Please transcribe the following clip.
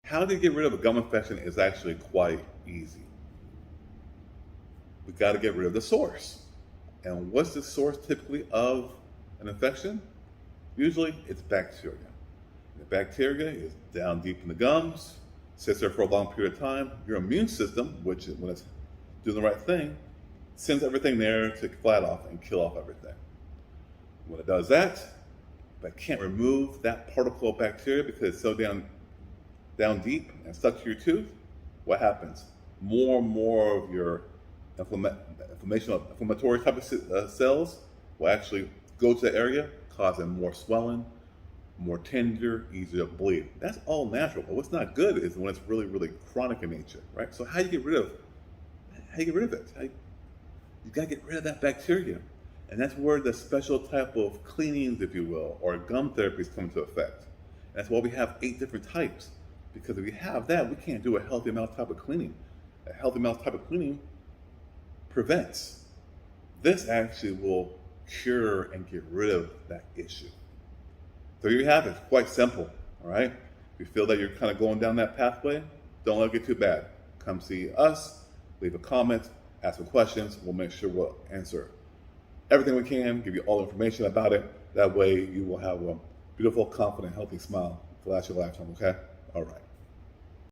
How to get rid of a gum infection is actually quite easy. We got to get rid of the source. And what's the source typically of an infection? Usually it's bacteria. The bacteria is down deep in the gums, sits there for a long period of time. Your immune system, which when it's doing the right thing, sends everything there to fight off and kill off everything. When it does that, but can't remove that particle of bacteria because it's so down deep and stuck to your tooth, what happens? More and more of your inflammatory type of cells will actually go to the area, causing more swelling, more tender, easier to bleed. That's all natural, but what's not good is when it's really, really chronic in nature, right? So how do you get rid of it? You gotta get rid of that bacteria. And that's where the special type of cleanings, if you will, or gum therapies come into effect. And that's why we have 8 different types. Because if we have that, we can't do a healthy mouth type of cleaning. A healthy mouth type of cleaning prevents. This actually will cure and get rid of that issue. So here you have it, quite simple, all right? If you feel that you're kind of going down that pathway, don't let it get too bad. Come see us, leave a comment, ask some questions, we'll make sure we'll answer everything we can, give you all the information about it. That way you will have a beautiful, confident, healthy smile to last your lifetime, okay? All right.